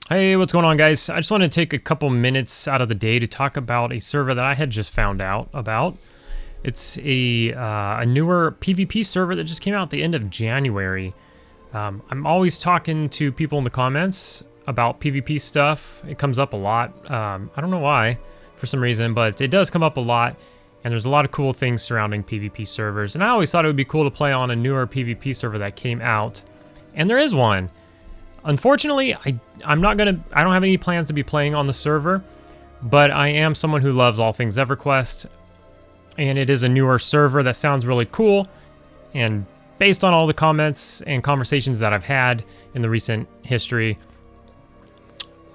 Hey, what's going on, guys? I just want to take a couple minutes out of the day to talk about a server that I had just found out about. It's a newer PvP server that just came out at the end of January. I'm always talking to people in the comments about PvP stuff. It comes up a lot. I don't know why, for some reason, but it does come up a lot. And there's a lot of cool things surrounding PvP servers. And I always thought it would be cool to play on a newer PvP server that came out. And there is one. Unfortunately, I don't have any plans to be playing on the server, but I am someone who loves all things EverQuest, and it is a newer server that sounds really cool. And based on all the comments and conversations that I've had in the recent history,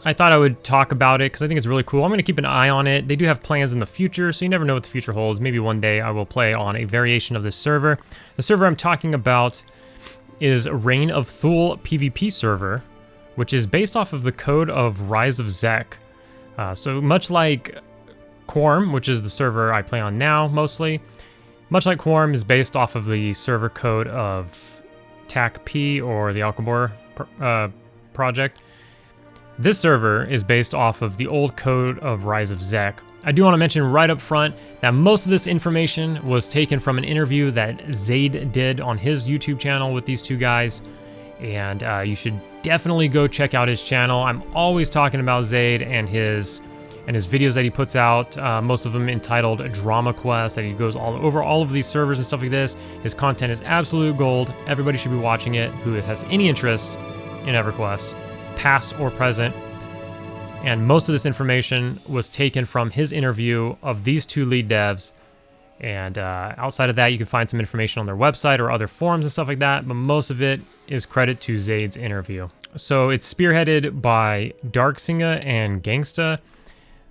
I thought I would talk about it because I think it's really cool. I'm going to keep an eye on it. They do have plans in the future, so you never know what the future holds. Maybe one day I will play on a variation of this server. The server I'm talking about is Reign of Thule PvP server, which is based off of the code of Rise of Zek. So much like Quarm, which is the server I play on now mostly, much like Quarm is based off of the server code of TAC-P or the Alcabor project. This server is based off of the old code of Rise of Zek. I do want to mention right up front that most of this information was taken from an interview that Zaid did on his YouTube channel with these two guys, and you should definitely go check out his channel. I'm always talking about Zaid and his videos that he puts out, most of them entitled Drama Quest, that he goes all over all of these servers and stuff like this. His content is absolute gold. Everybody should be watching it who has any interest in EverQuest, past or present. And most of this information was taken from his interview of these two lead devs. And outside of that, you can find some information on their website or other forums and stuff like that. But most of it is credit to Zaid's interview. So it's spearheaded by Darksinga and Gangsta,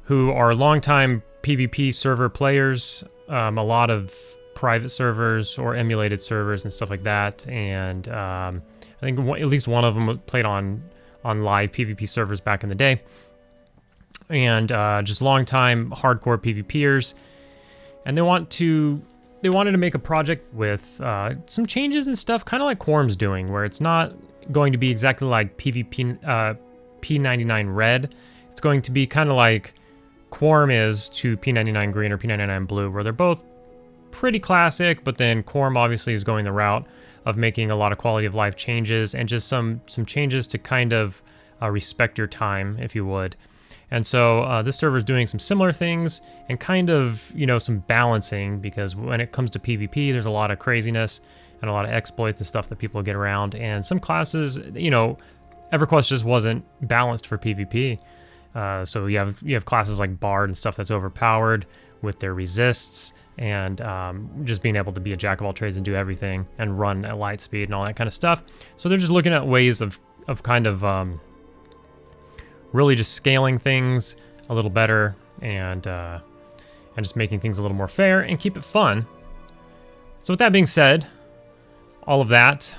who are longtime PvP server players. A lot of private servers or emulated servers and stuff like that. And I think at least one of them played on live PvP servers back in the day. And just long-time hardcore PvPers, and they wanted to make a project with some changes and stuff, kind of like Quarm's doing, where it's not going to be exactly like PvP P99 Red. It's going to be kind of like Quarm is to P99 Green or P99 Blue, where they're both pretty classic, but then Quarm obviously is going the route of making a lot of quality of life changes and just some changes to kind of respect your time, if you would. And so this server is doing some similar things and kind of, some balancing, because when it comes to PvP, there's a lot of craziness and a lot of exploits and stuff that people get around. And some classes, EverQuest just wasn't balanced for PvP. So you have classes like Bard and stuff that's overpowered with their resists and just being able to be a jack of all trades and do everything and run at light speed and all that kind of stuff. So they're just looking at ways of kind of really just scaling things a little better and just making things a little more fair and keep it fun. So with that being said, all of that,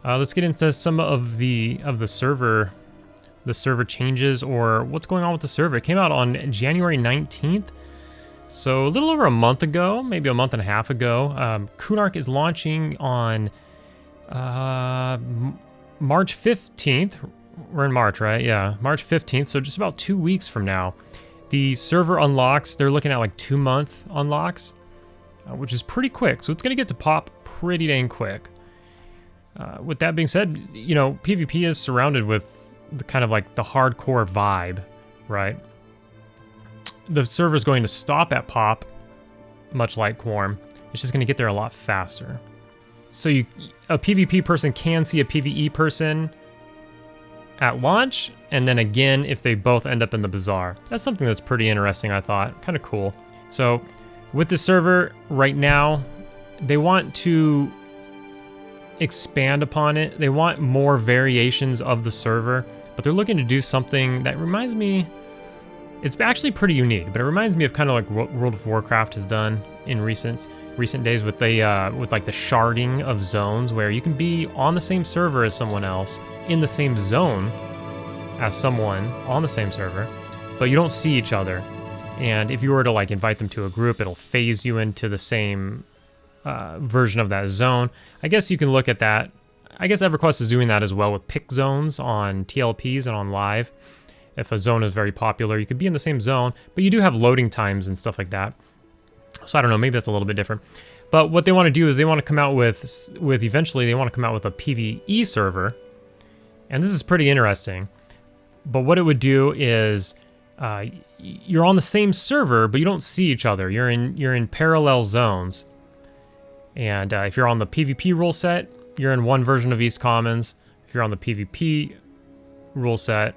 let's get into some of the server changes, or what's going on with the server. It came out on January 19th, so a little over a month ago, maybe a month and a half ago. Kunark is launching on March 15th. We're in March, right? Yeah, March 15th, so just about 2 weeks from now. The server unlocks, they're looking at like 2-month unlocks, which is pretty quick. So it's going to get to pop pretty dang quick. With that being said, PvP is surrounded with the kind of like the hardcore vibe, right? The server is going to stop at pop, much like Quarm. It's just going to get there a lot faster. So a PvP person can see a PvE person at launch, and then again if they both end up in the bazaar. That's something that's pretty interesting, I thought. Kind of cool. So with the server right now, they want to expand upon it. They want more variations of the server, but they're looking to do something that reminds me, it's actually pretty unique, but it reminds me of kind of like what World of Warcraft has done in recent days with like the sharding of zones, where you can be on the same server as someone else, in the same zone as someone on the same server, but you don't see each other. And if you were to like invite them to a group, it'll phase you into the same version of that zone. I guess you can look at that I guess EverQuest is doing that as well with pick zones on TLPs and on live. If a zone is very popular, you could be in the same zone, but you do have loading times and stuff like that. So I don't know, maybe that's a little bit different. But what they want to do is they want to come out with eventually they want to come out with a PvE server. And this is pretty interesting. But what it would do is you're on the same server, but you don't see each other. You're in parallel zones. And if you're on the PvP rule set, you're in one version of East Commons. If you're on the PvP rule set,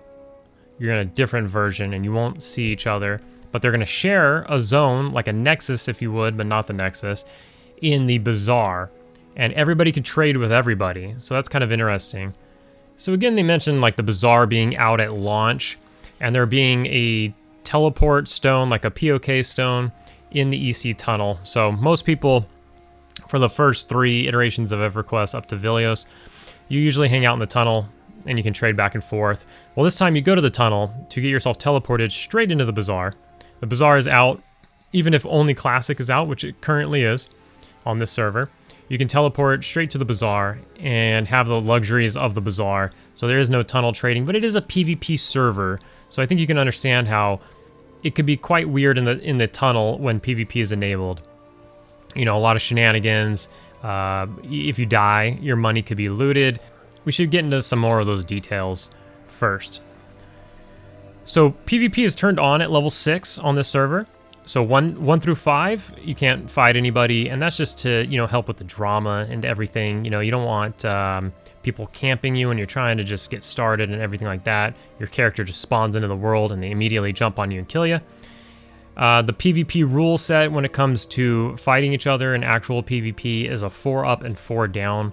you're in a different version and you won't see each other. But they're going to share a zone, like a Nexus if you would, but not the Nexus, in the Bazaar. And everybody can trade with everybody. So that's kind of interesting. So again, they mentioned like the Bazaar being out at launch, and there being a teleport stone, like a POK stone, in the EC tunnel. So most people, for the first 3 iterations of EverQuest up to Vilios, you usually hang out in the tunnel and you can trade back and forth. Well, this time you go to the tunnel to get yourself teleported straight into the Bazaar. The Bazaar is out, even if only Classic is out, which it currently is on this server. You can teleport straight to the Bazaar and have the luxuries of the Bazaar. So there is no tunnel trading, but it is a PvP server. So I think you can understand how it could be quite weird in the tunnel when PvP is enabled. You know, a lot of shenanigans. If you die, your money could be looted. We should get into some more of those details first. So PvP is turned on at level 6 on this server. So 1 through 5, you can't fight anybody, and that's just to, you know, help with the drama and everything. You know, you don't want people camping you when you're trying to just get started and everything like that. Your character just spawns into the world and they immediately jump on you and kill you. The PvP rule set when it comes to fighting each other in actual PvP is a 4 up and 4 down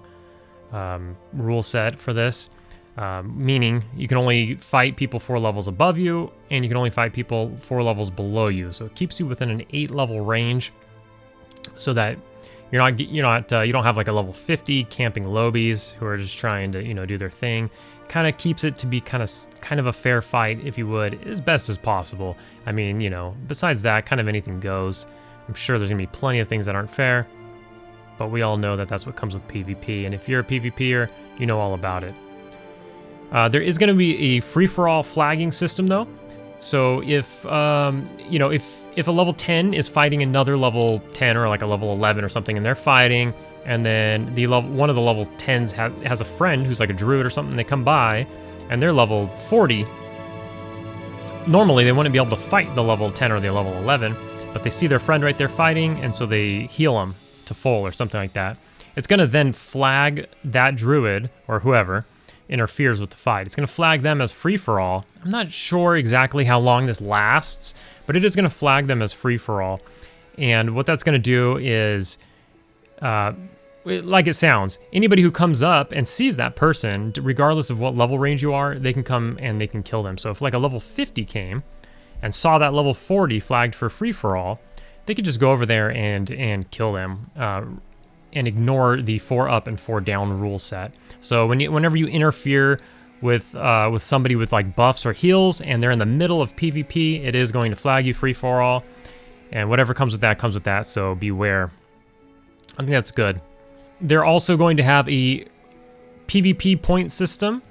rule set for this. Meaning you can only fight people 4 levels above you, and you can only fight people 4 levels below you. So it keeps you within an 8 level range, so that you don't have like a level 50 camping lobies who are just trying to, you know, do their thing. Kind of keeps it to be kind of a fair fight, if you would, as best as possible. I mean, you know, besides that, kind of anything goes. I'm sure there's gonna be plenty of things that aren't fair, but we all know that that's what comes with PvP. And if you're a PvPer, you know all about it. There is going to be a free-for-all flagging system, though. So if you know, if a level 10 is fighting another level 10 or like a level 11 or something, and they're fighting, and then one of the level 10s has a friend who's like a druid or something, they come by, and they're level 40. Normally, they wouldn't be able to fight the level 10 or the level 11, but they see their friend right there fighting, and so they heal them to full or something like that. It's going to then flag that druid or whoever interferes with the fight. It's going to flag them as free-for-all. I'm not sure exactly how long this lasts, but it is going to flag them as free-for-all. And what that's going to do is, like it sounds, anybody who comes up and sees that person, regardless of what level range you are, they can come and they can kill them. So if like a level 50 came and saw that level 40 flagged for free-for-all, they could just go over there and kill them, and ignore the 4 up and 4 down rule set. So whenever you interfere with somebody with like buffs or heals and they're in the middle of PvP, it is going to flag you free for all, and whatever comes with that, so beware. I think that's good. They're also going to have a PvP point system,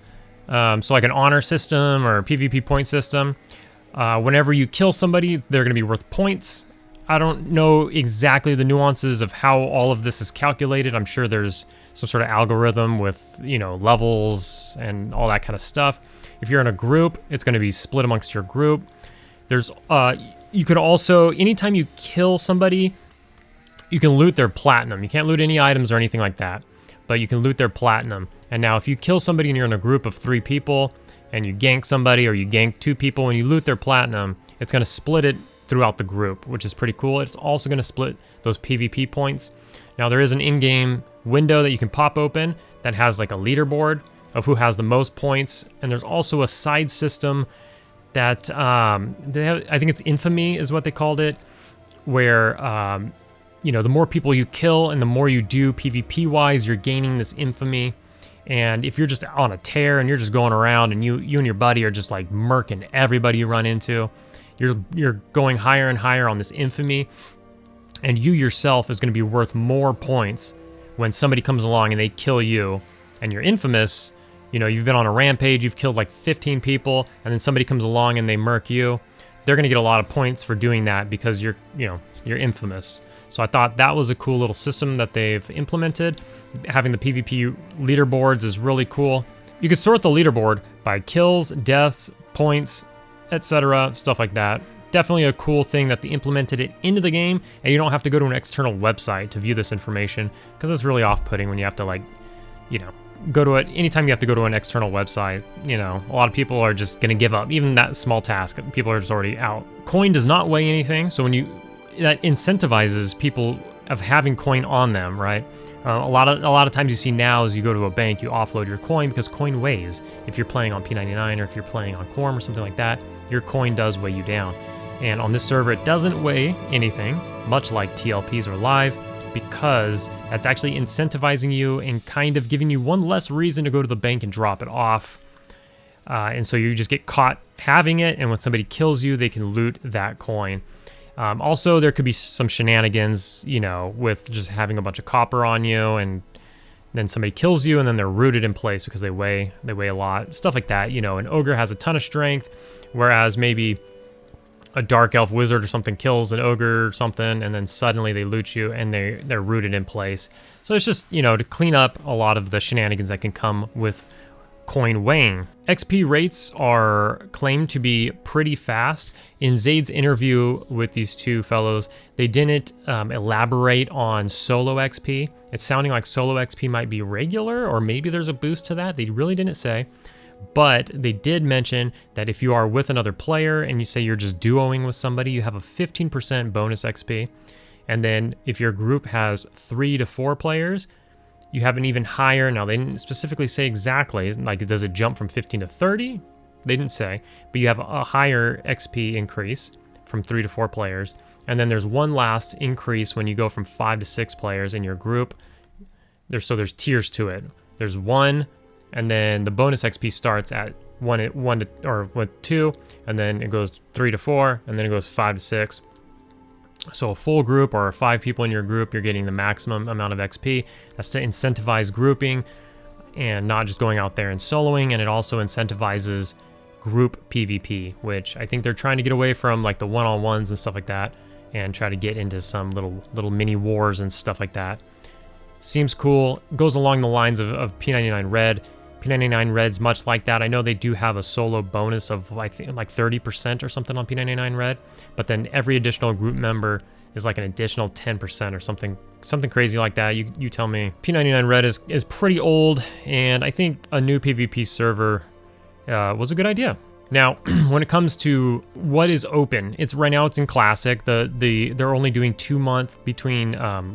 so like an honor system or a PvP point system. Whenever you kill somebody, they're going to be worth points. I don't know exactly the nuances of how all of this is calculated. I'm sure there's some sort of algorithm with, you know, levels and all that kind of stuff. If you're in a group, it's going to be split amongst your group. There's you could also, anytime you kill somebody, you can loot their platinum. You can't loot any items or anything like that, but you can loot their platinum. And now if you kill somebody and you're in a group of 3 people and you gank somebody or you gank 2 people and you loot their platinum, it's going to split it throughout the group, which is pretty cool. It's also going to split those PvP points. Now there is an in-game window that you can pop open that has like a leaderboard of who has the most points, and there's also a side system that I think it's infamy is what they called it, where you know, the more people you kill and the more you do PvP wise, you're gaining this infamy. And if you're just on a tear and you're just going around and you and your buddy are just like murking everybody you run into, you're going higher and higher on this infamy, and you yourself is going to be worth more points when somebody comes along and they kill you and you're infamous, you know, you've been on a rampage, you've killed like 15 people, and then somebody comes along and they murk you, they're gonna get a lot of points for doing that because you're infamous. So I thought that was a cool little system that they've implemented. Having the PvP leaderboards is really cool. You can sort the leaderboard by kills, deaths, points, etc., stuff like that. Definitely a cool thing that they implemented it into the game, and you don't have to go to an external website to view this information, because it's really off-putting when you have to, like, you know, go to it. Anytime you have to go to an external website, you know, a lot of people are just gonna give up. Even that small task, people are just already out. Coin does not weigh anything, so that incentivizes people of having coin on them, right? A lot of times you see now is you go to a bank, you offload your coin because coin weighs. If you're playing on P99 or if you're playing on Quarm or something like that, your coin does weigh you down. And on this server, it doesn't weigh anything, much like TLPs or live, because that's actually incentivizing you and kind of giving you one less reason to go to the bank and drop it off. And so you just get caught having it, and when somebody kills you, they can loot that coin. Also, there could be some shenanigans, you know, with just having a bunch of copper on you, and then somebody kills you, and then they're rooted in place because they weigh a lot, stuff like that. You know, an ogre has a ton of strength, whereas maybe a dark elf wizard or something kills an ogre or something, and then suddenly they loot you, and they're rooted in place. So it's just, you know, to clean up a lot of the shenanigans that can come with coin weighing. XP rates are claimed to be pretty fast. In Zaid's interview with these two fellows, they didn't elaborate on solo XP. It's sounding like solo XP might be regular, or maybe there's a boost to that. They really didn't say. But they did mention that if you are with another player and you say you're just duoing with somebody, you have a 15% bonus XP. And then if your group has 3 to 4 players, you have an even higher. Now, they didn't specifically say exactly, like, does it jump from 15 to 30? They didn't say, but you have a higher XP increase from 3 to 4 players. And then there's one last increase when you go from 5 to 6 players in your group. So there's tiers to it. There's 1, and then the bonus XP starts at 2, and then it goes 3 to 4, and then it goes 5 to 6. So a full group or 5 people in your group, you're getting the maximum amount of XP. That's to incentivize grouping and not just going out there and soloing, and it also incentivizes group PvP, which I think they're trying to get away from, like the one-on-ones and stuff like that, and try to get into some little mini wars and stuff like that. Seems cool. Goes along the lines of P99 Red. P99 Red's much like that. I know they do have a solo bonus of, I think, like 30% or something on P99 Red, but then every additional group member is like an additional 10% or something crazy like that. You tell me. P99 Red is pretty old, and I think a new PvP server was a good idea. Now, when it comes to what is open, right now it's in Classic. They're only doing 2 months between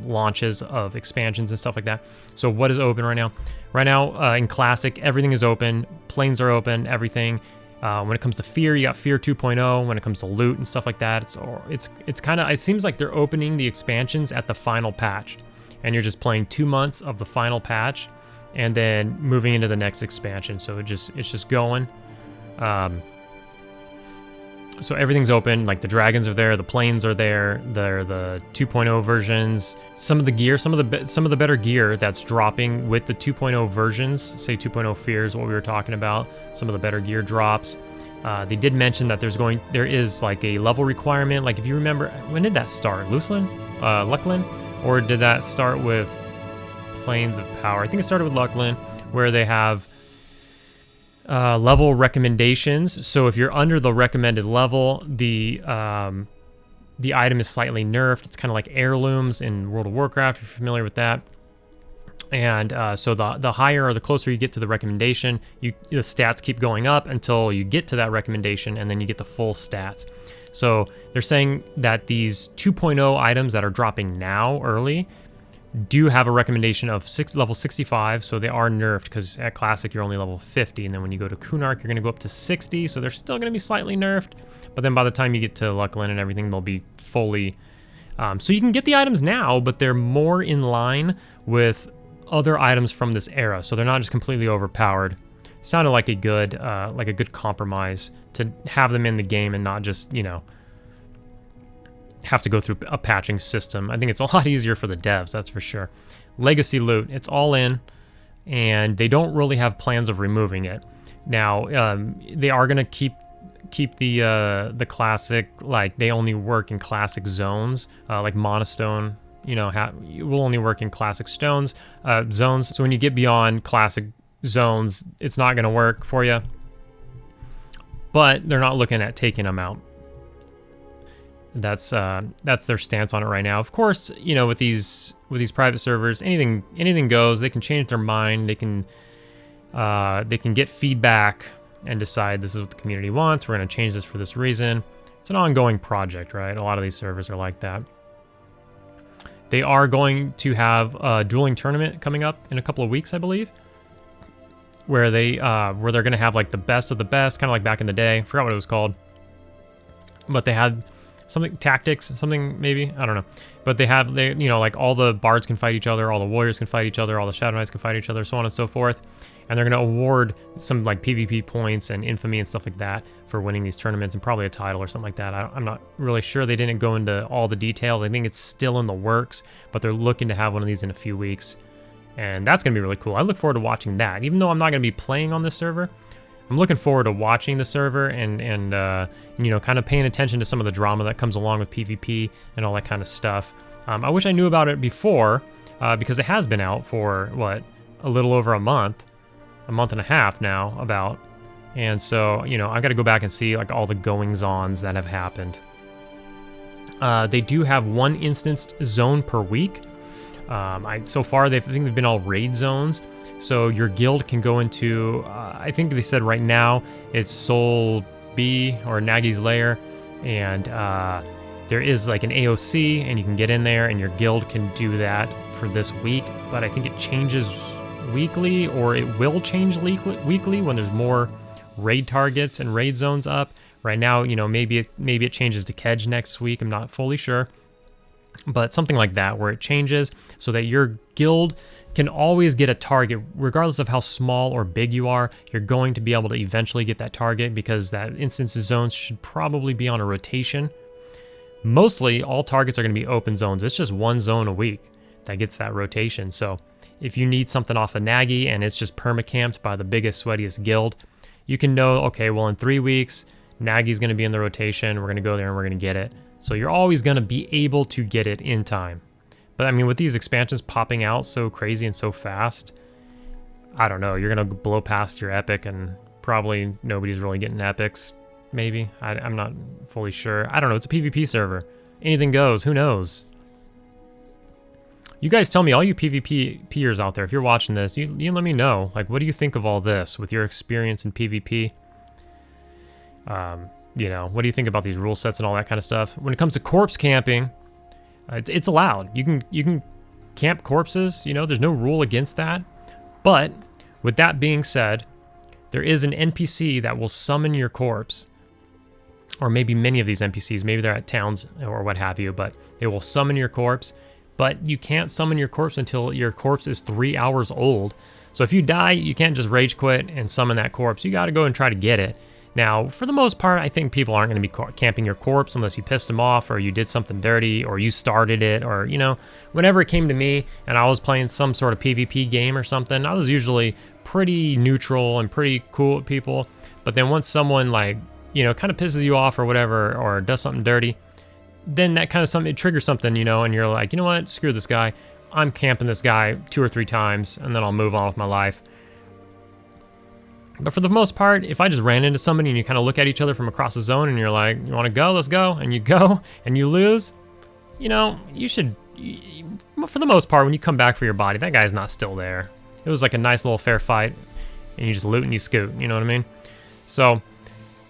launches of expansions and stuff like that. So what is open right now? Right now in Classic, everything is open. Planes are open, everything. When it comes to Fear, you got Fear 2.0. When it comes to loot and stuff like that, it's kind of, it seems like they're opening the expansions at the final patch, and you're just playing 2 months of the final patch, and then moving into the next expansion. So it's just going. So everything's open, like the dragons are there, the planes are there, they're the 2.0 versions. Some of the gear, some of the better gear that's dropping with the 2.0 versions, say 2.0 Fear is what we were talking about, some of the better gear drops. They did mention that there is like a level requirement. Like if you remember, when did that start? Lucklin? Or did that start with Planes of Power? I think it started with Lucklin, where they have level recommendations. So if you're under the recommended level, the item is slightly nerfed. It's kind of like heirlooms in World of Warcraft, if you're familiar with that. And so the higher or the closer you get to the recommendation, the stats keep going up until you get to that recommendation, and then you get the full stats. So they're saying that these 2.0 items that are dropping now early do have a recommendation of level 65, so they are nerfed, because at Classic you're only level 50, and then when you go to Kunark you're going to go up to 60, so they're still going to be slightly nerfed, but then by the time you get to Lucklin and everything, they'll be fully... so you can get the items now, but they're more in line with other items from this era, so they're not just completely overpowered. Sounded like a good compromise to have them in the game and not just, you know, have to go through a patching system. I think it's a lot easier for the devs, that's for sure. Legacy loot, it's all in, and they don't really have plans of removing it. Now, they are gonna keep the classic, like they only work in classic zones, like monostone. You know, it will only work in classic zones. So when you get beyond classic zones, it's not gonna work for you. But they're not looking at taking them out. That's their stance on it right now. Of course, you know, with these private servers, anything goes. They can change their mind. They can get feedback and decide this is what the community wants. We're going to change this for this reason. It's an ongoing project, right? A lot of these servers are like that. They are going to have a dueling tournament coming up in a couple of weeks, I believe, where they're going to have like the best of the best, kind of like back in the day. I forgot what it was called, but they had something tactics, something maybe, I don't know. But they you know, like all the bards can fight each other, all the warriors can fight each other, all the shadow knights can fight each other, so on and so forth. And they're going to award some like PvP points and infamy and stuff like that for winning these tournaments, and probably a title or something like that. I'm not really sure. They didn't go into all the details. I think it's still in the works, but they're looking to have one of these in a few weeks. And that's going to be really cool. I look forward to watching that. Even though I'm not going to be playing on this server, I'm looking forward to watching the server and you know, kind of paying attention to some of the drama that comes along with PvP and all that kind of stuff. I wish I knew about it before, because it has been out for, what, a little over a month and a half now, about. And so, you know, I got to go back and see like all the goings-ons that have happened. They do have one instanced zone per week. So far, I think they've been all raid zones. So your guild can go into, I think they said right now, it's Soul B or Nagi's Lair. And there is like an AOC, and you can get in there, and your guild can do that for this week. But I think it changes weekly, or it will change weekly when there's more raid targets and raid zones up. Right now, you know, maybe it changes to Kedge next week. I'm not fully sure. But something like that, where it changes so that your guild can always get a target, regardless of how small or big you are. You're going to be able to eventually get that target, because that instance zones should probably be on a rotation. Mostly, all targets are going to be open zones. It's just one zone a week that gets that rotation. So if you need something off of Nagi and it's just permacamped by the biggest, sweatiest guild, you can know, okay, well, in 3 weeks, Nagi's going to be in the rotation. We're going to go there and we're going to get it. So you're always going to be able to get it in time. But I mean, with these expansions popping out so crazy and so fast, I don't know. You're going to blow past your epic, and probably nobody's really getting epics, maybe. I'm not fully sure. I don't know. It's a PvP server. Anything goes. Who knows? You guys tell me, all you PvPers out there, if you're watching this, you let me know. Like, what do you think of all this with your experience in PvP? You know, what do you think about these rule sets and all that kind of stuff? When it comes to corpse camping, it's allowed. You can camp corpses, you know, there's no rule against that. But with that being said, there is an NPC that will summon your corpse, or maybe many of these NPCs, maybe they're at towns or what have you, but they will summon your corpse. But you can't summon your corpse until your corpse is 3 hours old. So if you die, you can't just rage quit and summon that corpse. You got to go and try to get it. Now, for the most part, I think people aren't going to be camping your corpse unless you pissed them off, or you did something dirty, or you started it, or, you know, whenever it came to me and I was playing some sort of PvP game or something, I was usually pretty neutral and pretty cool with people. But then once someone, like, you know, kind of pisses you off or whatever, or does something dirty, then that kind of something, it triggers something, you know, and you're like, you know what, screw this guy. I'm camping this guy 2 or 3 times, and then I'll move on with my life. But for the most part, if I just ran into somebody and you kind of look at each other from across the zone and you're like, you want to go? Let's go. And you go and you lose, you know, you should, for the most part, when you come back for your body, that guy's not still there. It was like a nice little fair fight, and you just loot and you scoot, you know what I mean? So,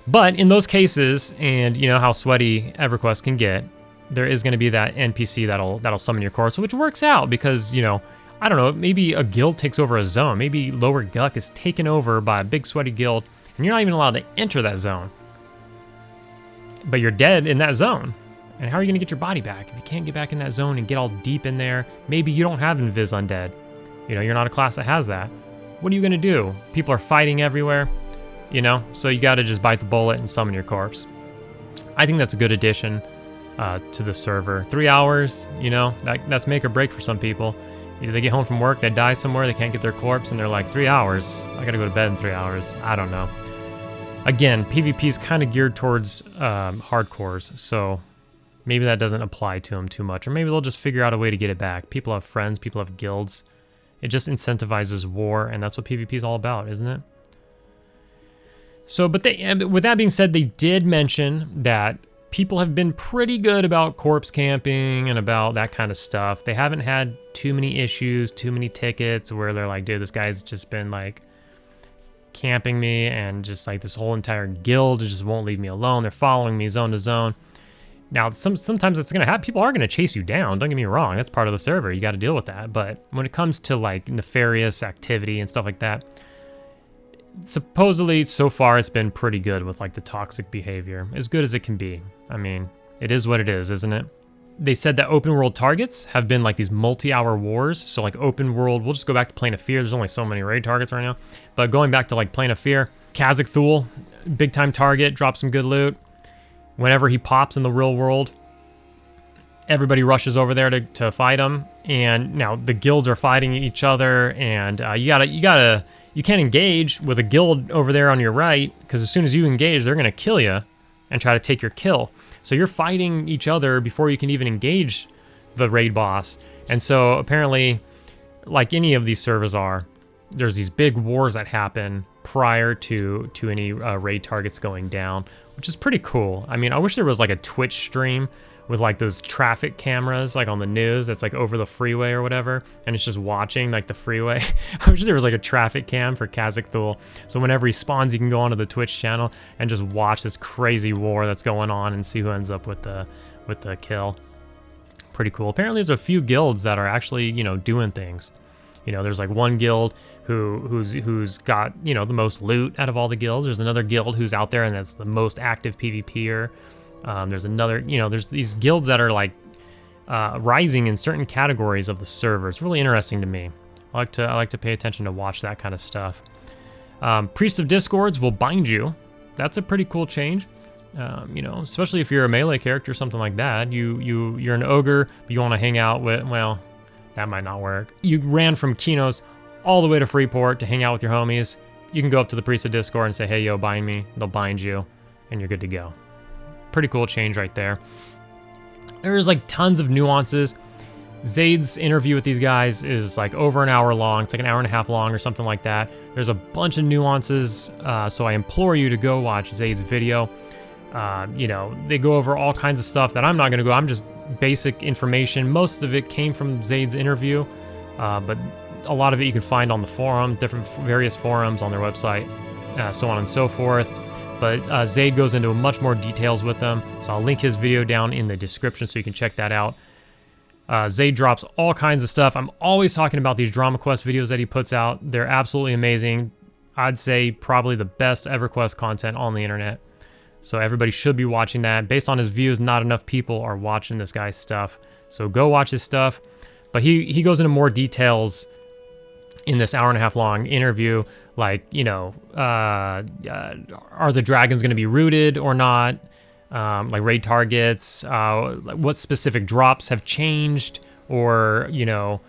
but in those cases, and you know how sweaty EverQuest can get, there is going to be that NPC that'll summon your corpse, which works out because, you know, I don't know, maybe a guild takes over a zone. Maybe Lower Guck is taken over by a big sweaty guild, and you're not even allowed to enter that zone. But you're dead in that zone. And how are you going to get your body back if you can't get back in that zone and get all deep in there? Maybe you don't have Invis Undead. You know, you're not a class that has that. What are you going to do? People are fighting everywhere, you know? So you got to just bite the bullet and summon your corpse. I think that's a good addition to the server. 3 hours, you know, that's make or break for some people. Either they get home from work, they die somewhere, they can't get their corpse, and they're like, 3 hours. I gotta go to bed in 3 hours. I don't know. Again, PvP is kind of geared towards hardcores, so maybe that doesn't apply to them too much. Or maybe they'll just figure out a way to get it back. People have friends, people have guilds. It just incentivizes war, and that's what PvP is all about, isn't it? So, but with that being said, they did mention that people have been pretty good about corpse camping and about that kind of stuff. They haven't had too many issues, too many tickets where they're like, dude, this guy's just been like camping me, and just like this whole entire guild just won't leave me alone. They're following me zone to zone. Now, sometimes that's going to happen. People are going to chase you down. Don't get me wrong. That's part of the server. You got to deal with that. But when it comes to like nefarious activity and stuff like that, supposedly so far it's been pretty good with like the toxic behavior. As good as it can be. I mean, it is what it is, isn't it? They said that open world targets have been like these multi-hour wars. So like open world, we'll just go back to Plane of Fear. There's only so many raid targets right now. But going back to like Plane of Fear, Kazakh Thule, big time target, drop some good loot. Whenever he pops in the real world, everybody rushes over there to fight him. And now the guilds are fighting each other, and you can't engage with a guild over there on your right, because as soon as you engage, they're gonna kill you and try to take your kill. So you're fighting each other before you can even engage the raid boss. And so apparently, like any of these servers are, there's these big wars that happen prior to any raid targets going down, which is pretty cool. I mean, I wish there was like a Twitch stream with like those traffic cameras like on the news that's like over the freeway or whatever, and it's just watching like the freeway. I wish there was like a traffic cam for Kazakh Thule, so whenever he spawns you can go onto the Twitch channel and just watch this crazy war that's going on and see who ends up with the kill. Pretty cool. Apparently there's a few guilds that are actually, you know, doing things. You know, there's like one guild who's got, you know, the most loot out of all the guilds. There's another guild who's out there and that's the most active PvPer. There's another, you know, there's these guilds that are like rising in certain categories of the server. It's really interesting to me. I like to pay attention to watch that kind of stuff. Priests of Discords will bind you. That's a pretty cool change. You know, especially if you're a melee character or something like that. You're an ogre, but you want to hang out with, well, that might not work. You ran from Kinos all the way to Freeport to hang out with your homies. You can go up to the Priest of Discord and say, hey, yo, bind me. They'll bind you, and you're good to go. Pretty cool change right there. There's like tons of nuances. Zaid's interview with these guys is like over an hour long. It's like an hour and a half long or something like that. There's a bunch of nuances, so I implore you to go watch Zaid's video. You know, they go over all kinds of stuff that I'm not going to go. I'm just basic information. Most of it came from Zaid's interview, but a lot of it you can find on the forum, various forums on their website, so on and so forth. But Zaid goes into much more details with them, so I'll link his video down in the description so you can check that out. Zaid drops all kinds of stuff. I'm always talking about these Drama Quest videos that he puts out. They're absolutely amazing. I'd say probably the best EverQuest content on the internet. So everybody should be watching that. Based on his views, not enough people are watching this guy's stuff. So go watch his stuff. But he goes into more details in this hour and a half long interview, like, you know, are the dragons going to be rooted or not? Like raid targets, what specific drops have changed, or, you know,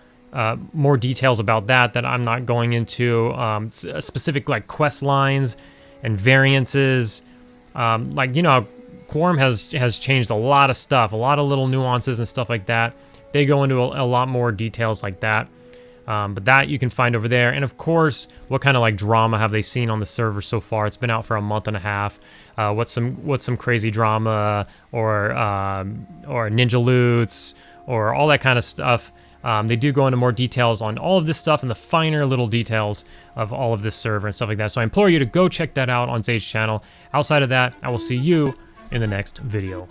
more details about that I'm not going into, specific like quest lines and variances. Like, you know, Quarm has changed a lot of stuff, a lot of little nuances and stuff like that. They go into a lot more details like that. But that you can find over there. And of course, what kind of like drama have they seen on the server so far? It's been out for a month and a half. What's some crazy drama, or ninja loots, or all that kind of stuff. They do go into more details on all of this stuff and the finer little details of all of this server and stuff like that. So I implore you to go check that out on Zaid's channel. Outside of that, I will see you in the next video.